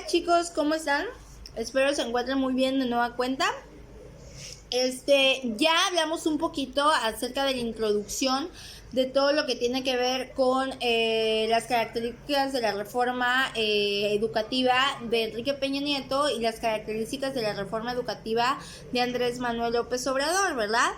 Chicos, ¿cómo están? Espero se encuentren muy bien de nueva cuenta. Ya hablamos un poquito acerca de la introducción de todo lo que tiene que ver con las características de la reforma educativa de Enrique Peña Nieto y las características de la reforma educativa de Andrés Manuel López Obrador, ¿verdad?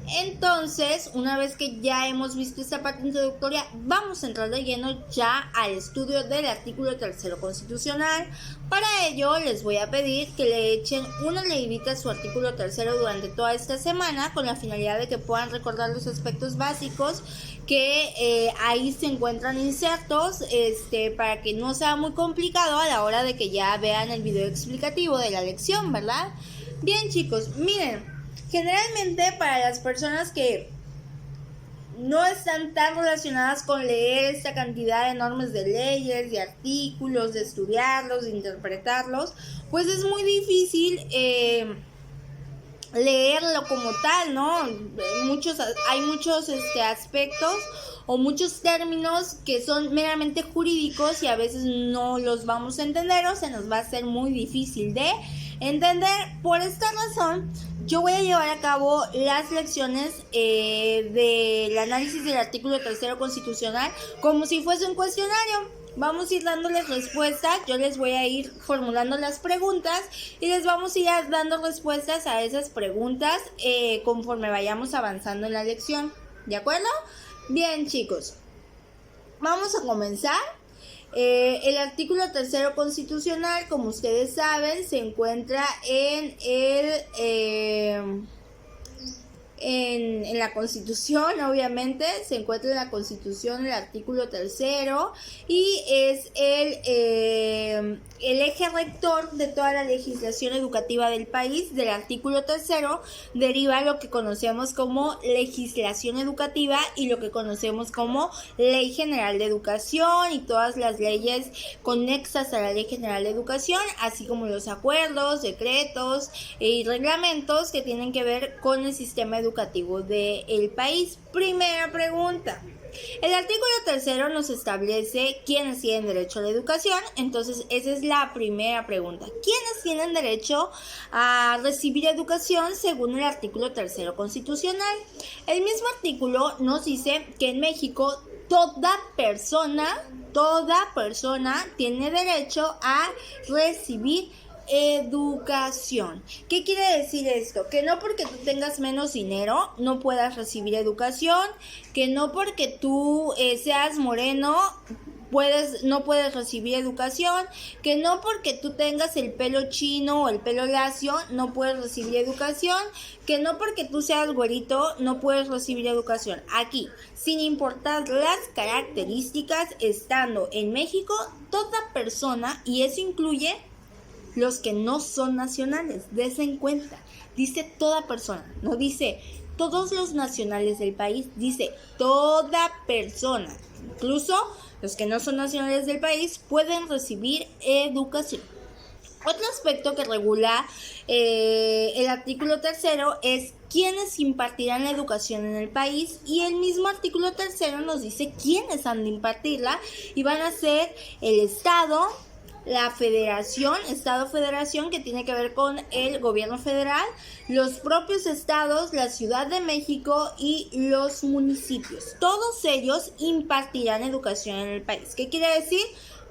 Entonces, una vez que ya hemos visto esta parte introductoria, vamos a entrar de lleno ya al estudio del artículo 3 constitucional. Para ello, les voy a pedir que le echen una leidita a su artículo 3 durante toda esta semana, con la finalidad de que puedan recordar los aspectos básicos que ahí se encuentran insertos, para que no sea muy complicado a la hora de que ya vean el video explicativo de la lección, ¿verdad? Bien, chicos, miren. Generalmente para las personas que no están tan relacionadas con leer esta cantidad de normas de leyes, de artículos, de estudiarlos, de interpretarlos, pues es muy difícil leerlo como tal, ¿no? Hay muchos aspectos o muchos términos que son meramente jurídicos y a veces no los vamos a entender o se nos va a hacer muy difícil de entender. Por esta razón, yo voy a llevar a cabo las lecciones del análisis del artículo 3 constitucional como si fuese un cuestionario. Vamos a ir dándoles respuestas, yo les voy a ir formulando las preguntas y les vamos a ir dando respuestas a esas preguntas conforme vayamos avanzando en la lección, ¿de acuerdo? Bien, chicos, vamos a comenzar. El artículo 3 constitucional, como ustedes saben, se encuentra en la Constitución, obviamente, se encuentra en la Constitución el artículo 3 y es el eje rector de toda la legislación educativa del país. Del artículo 3 deriva lo que conocemos como legislación educativa y lo que conocemos como Ley General de Educación y todas las leyes conexas a la Ley General de Educación, así como los acuerdos, decretos y reglamentos que tienen que ver con el sistema educativo del país. Primera pregunta. El artículo 3 nos establece quiénes tienen derecho a la educación, entonces esa es la primera pregunta. ¿Quiénes tienen derecho a recibir educación según el artículo 3 constitucional? El mismo artículo nos dice que en México toda persona tiene derecho a recibir educación. ¿Qué quiere decir esto? Que no porque tú tengas menos dinero no puedas recibir educación, que no porque tú seas moreno no puedes recibir educación, que no porque tú tengas el pelo chino o el pelo lacio no puedes recibir educación, que no porque tú seas güerito no puedes recibir educación. Aquí, sin importar las características, estando en México, toda persona, y eso incluye los que no son nacionales, dense en cuenta, dice toda persona, no dice todos los nacionales del país, dice toda persona, incluso los que no son nacionales del país pueden recibir educación. Otro aspecto que regula el artículo 3 es quiénes impartirán la educación en el país, y el mismo artículo 3 nos dice quiénes han de impartirla, y van a ser el Estado, la Federación, Estado-Federación, que tiene que ver con el gobierno federal, los propios estados, la Ciudad de México y los municipios. Todos ellos impartirán educación en el país. ¿Qué quiere decir?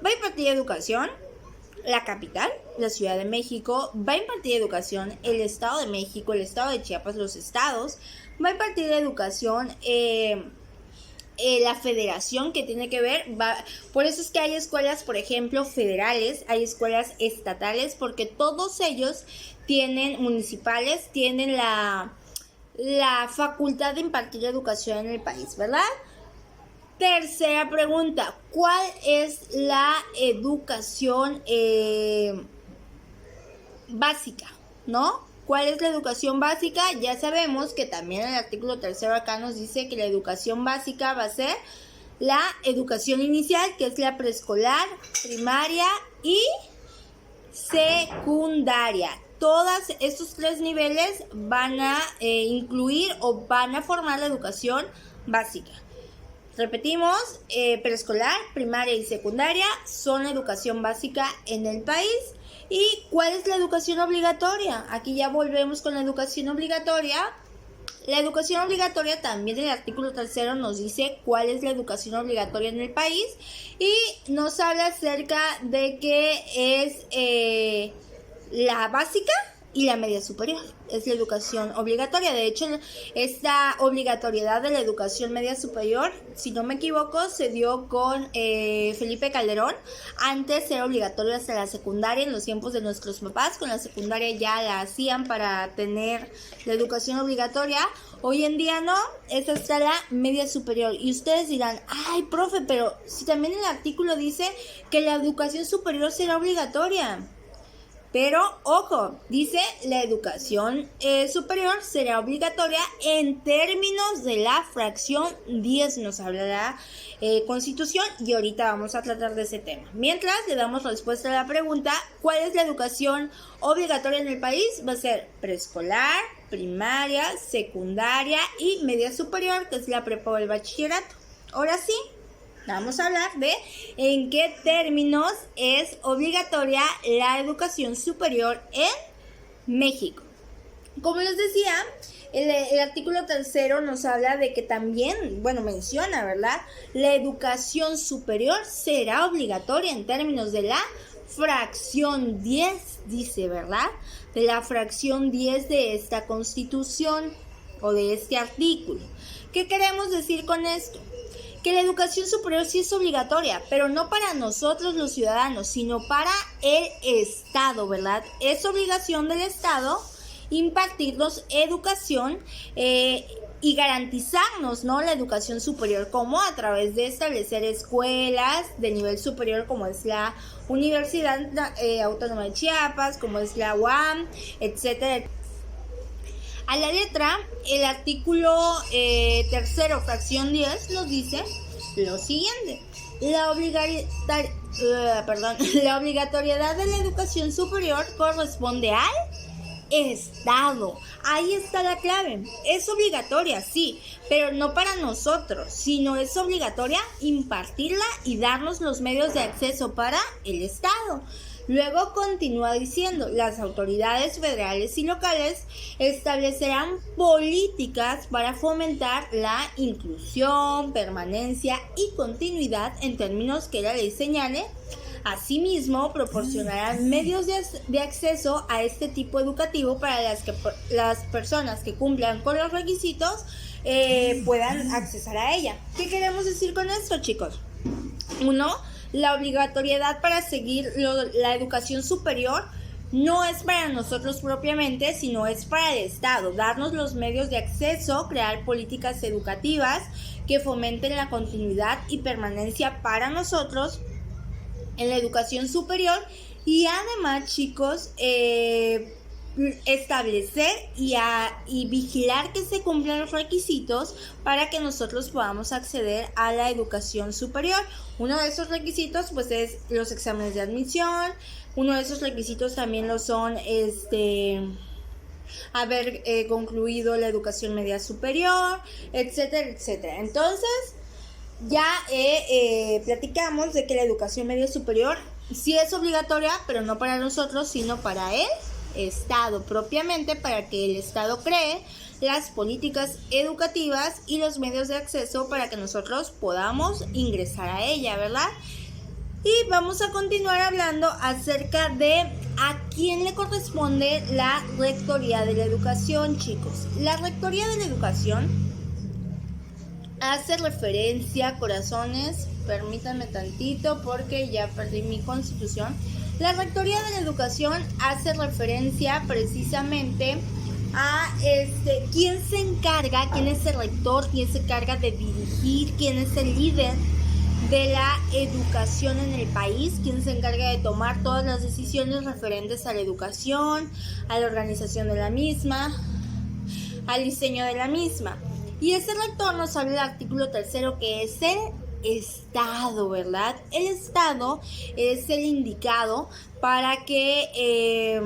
Va a impartir educación la capital, la Ciudad de México, va a impartir educación el Estado de México, el Estado de Chiapas, los estados, va a impartir educación la federación, que tiene que ver, por eso es que hay escuelas, por ejemplo, federales, hay escuelas estatales, porque todos ellos tienen, municipales, tienen la facultad de impartir educación en el país, ¿verdad? Tercera pregunta, ¿cuál es la educación básica, no? ¿Cuál es la educación básica? Ya sabemos que también el artículo 3 acá nos dice que la educación básica va a ser la educación inicial, que es la preescolar, primaria y secundaria. Todos estos tres niveles van a incluir o van a formar la educación básica. Repetimos, preescolar, primaria y secundaria son la educación básica en el país. ¿Y cuál es la educación obligatoria? Aquí ya volvemos con la educación obligatoria. La educación obligatoria también en el artículo 3 nos dice cuál es la educación obligatoria en el país y nos habla acerca de que es la básica y la media superior. Es la educación obligatoria. De hecho, esta obligatoriedad de la educación media superior, si no me equivoco, se dio con Felipe Calderón. Antes era obligatorio hasta la secundaria en los tiempos de nuestros papás. Con la secundaria ya la hacían para tener la educación obligatoria. Hoy en día no, es hasta la media superior. Y ustedes dirán, ay, profe, pero si también el artículo dice que la educación superior será obligatoria. Pero, ojo, dice la educación superior será obligatoria en términos de la fracción 10, nos habla la Constitución, y ahorita vamos a tratar de ese tema. Mientras le damos respuesta a la pregunta, ¿cuál es la educación obligatoria en el país? Va a ser preescolar, primaria, secundaria y media superior, que es la prepa o el bachillerato. Ahora sí, vamos a hablar de en qué términos es obligatoria la educación superior en México. Como les decía, el artículo 3 nos habla de que también, menciona, ¿verdad? La educación superior será obligatoria en términos de la fracción 10, dice, ¿verdad? De la fracción 10 de esta Constitución o de este artículo. ¿Qué queremos decir con esto? Que la educación superior sí es obligatoria, pero no para nosotros los ciudadanos, sino para el Estado, ¿verdad? Es obligación del Estado impartirnos educación y garantizarnos, ¿no?, la educación superior, como a través de establecer escuelas de nivel superior, como es la Universidad Autónoma de Chiapas, como es la UAM, etcétera. A la letra, el artículo 3, fracción 10, nos dice lo siguiente. La obligatoriedad de la educación superior corresponde al Estado. Ahí está la clave. Es obligatoria, sí, pero no para nosotros, sino es obligatoria impartirla y darnos los medios de acceso para el Estado. Luego continúa diciendo, las autoridades federales y locales establecerán políticas para fomentar la inclusión, permanencia y continuidad en términos que la ley señale. Asimismo, proporcionarán medios de acceso a este tipo educativo para las personas que cumplan con los requisitos puedan accesar a ella. ¿Qué queremos decir con esto, chicos? 1. La obligatoriedad para seguir la educación superior no es para nosotros propiamente, sino es para el Estado. Darnos los medios de acceso, crear políticas educativas que fomenten la continuidad y permanencia para nosotros en la educación superior y además, chicos, establecer y vigilar que se cumplan los requisitos para que nosotros podamos acceder a la educación superior. Uno de esos requisitos pues es los exámenes de admisión. Uno de esos requisitos también lo son haber concluido la educación media superior, etcétera, etcétera. Entonces ya platicamos de que la educación media superior sí es obligatoria, pero no para nosotros, sino para el Estado propiamente, para que el Estado cree las políticas educativas y los medios de acceso para que nosotros podamos ingresar a ella, ¿verdad? Y vamos a continuar hablando acerca de a quién le corresponde la Rectoría de la Educación, chicos. La Rectoría de la Educación hace referencia, corazones, permítanme tantito porque ya perdí mi constitución. La Rectoría de la Educación hace referencia precisamente a quién se encarga, quién es el rector, quién se encarga de dirigir, quién es el líder de la educación en el país, quién se encarga de tomar todas las decisiones referentes a la educación, a la organización de la misma, al diseño de la misma. Y ese rector nos habla del artículo 3, que es el Estado, ¿verdad? El Estado es el indicado para que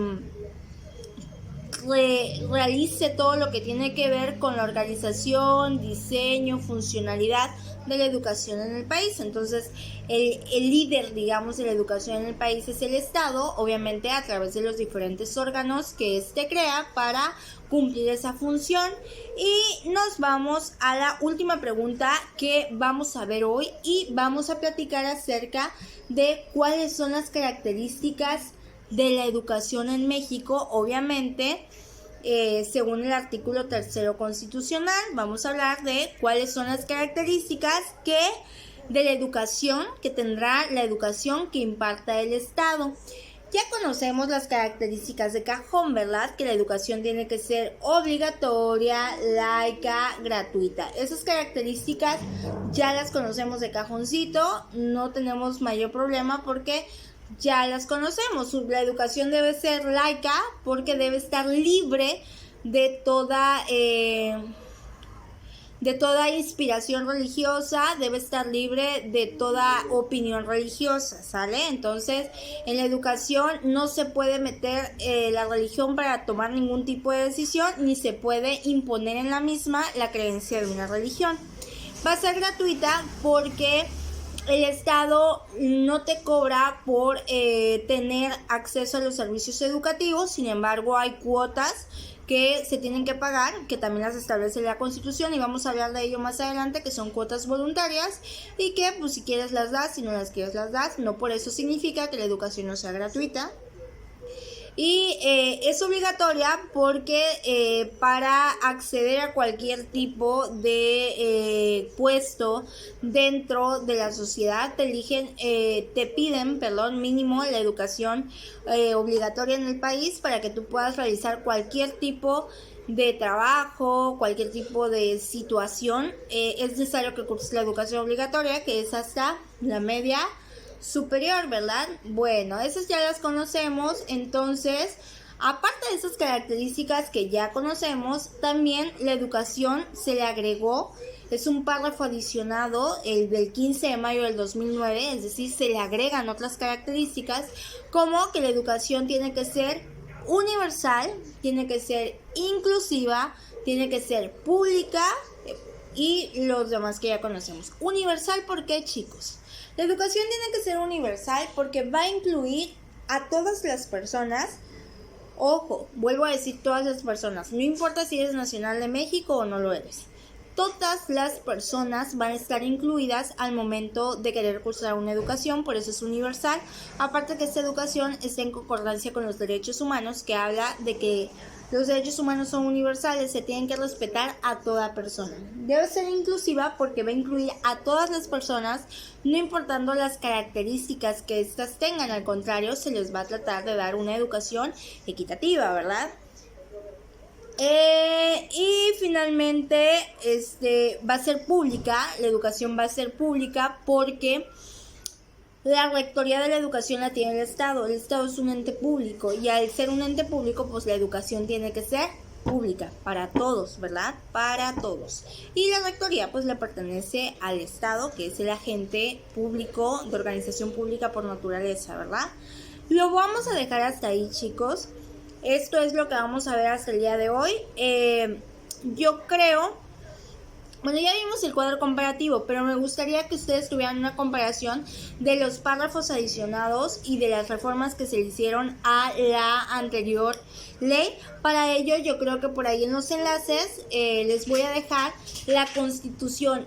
realice todo lo que tiene que ver con la organización, diseño, funcionalidad de la educación en el país. Entonces, el líder, digamos, de la educación en el país es el Estado, obviamente a través de los diferentes órganos que éste crea para cumplir esa función. Y nos vamos a la última pregunta que vamos a ver hoy y vamos a platicar acerca de cuáles son las características de la educación en México, obviamente. Según el artículo 3 constitucional, vamos a hablar de cuáles son las características de la educación que tendrá la educación que imparta el Estado. Ya conocemos las características de cajón, ¿verdad? Que la educación tiene que ser obligatoria, laica, gratuita. Esas características ya las conocemos de cajoncito, no tenemos mayor problema porque ya las conocemos. La educación debe ser laica porque debe estar libre de toda inspiración religiosa, debe estar libre de toda opinión religiosa, ¿sale? Entonces, en la educación no se puede meter la religión para tomar ningún tipo de decisión, ni se puede imponer en la misma la creencia de una religión. Va a ser gratuita porque el Estado no te cobra por tener acceso a los servicios educativos. Sin embargo, hay cuotas que se tienen que pagar, que también las establece la Constitución y vamos a hablar de ello más adelante, que son cuotas voluntarias y que pues si quieres las das, si no las quieres las das, no por eso significa que la educación no sea gratuita. Y es obligatoria porque para acceder a cualquier tipo de puesto dentro de la sociedad te piden mínimo la educación obligatoria en el país para que tú puedas realizar cualquier tipo de trabajo, cualquier tipo de situación. Es necesario que curses la educación obligatoria, que es hasta la media superior, ¿verdad? Bueno, esas ya las conocemos. Entonces, aparte de esas características que ya conocemos, también la educación se le agregó, es un párrafo adicionado, el del 15 de mayo del 2009, es decir, se le agregan otras características como que la educación tiene que ser universal, tiene que ser inclusiva, tiene que ser pública y los demás que ya conocemos. Universal, ¿por qué, chicos? La educación tiene que ser universal porque va a incluir a todas las personas. Ojo, vuelvo a decir todas las personas, no importa si eres nacional de México o no lo eres. Todas las personas van a estar incluidas al momento de querer cursar una educación, por eso es universal. Aparte que esta educación está en concordancia con los derechos humanos, que habla de que los derechos humanos son universales, se tienen que respetar a toda persona. Debe ser inclusiva porque va a incluir a todas las personas, no importando las características que éstas tengan. Al contrario, se les va a tratar de dar una educación equitativa, ¿verdad? Y finalmente, va a ser pública, la educación va a ser pública porque la rectoría de la educación la tiene el Estado es un ente público y al ser un ente público, pues la educación tiene que ser pública para todos, ¿verdad? Para todos. Y la rectoría pues le pertenece al Estado, que es el agente público de organización pública por naturaleza, ¿verdad? Lo vamos a dejar hasta ahí, chicos. Esto es lo que vamos a ver hasta el día de hoy. Yo creo... Bueno, ya vimos el cuadro comparativo, pero me gustaría que ustedes tuvieran una comparación de los párrafos adicionados y de las reformas que se le hicieron a la anterior ley. Para ello, yo creo que por ahí en los enlaces les voy a dejar la Constitución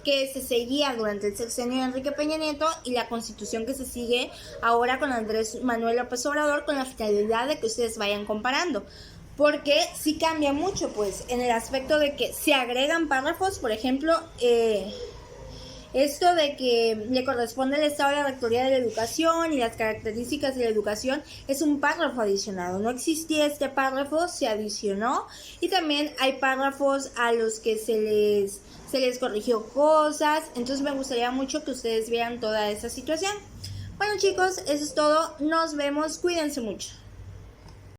que se seguía durante el sexenio de Enrique Peña Nieto y la Constitución que se sigue ahora con Andrés Manuel López Obrador, con la finalidad de que ustedes vayan comparando. Porque sí cambia mucho, pues, en el aspecto de que se agregan párrafos, por ejemplo, esto de que le corresponde al Estado la rectoría de la educación y las características de la educación es un párrafo adicionado. No existía este párrafo, se adicionó y también hay párrafos a los que se les corrigió cosas. Entonces me gustaría mucho que ustedes vieran toda esa situación. Bueno, chicos, eso es todo. Nos vemos. Cuídense mucho.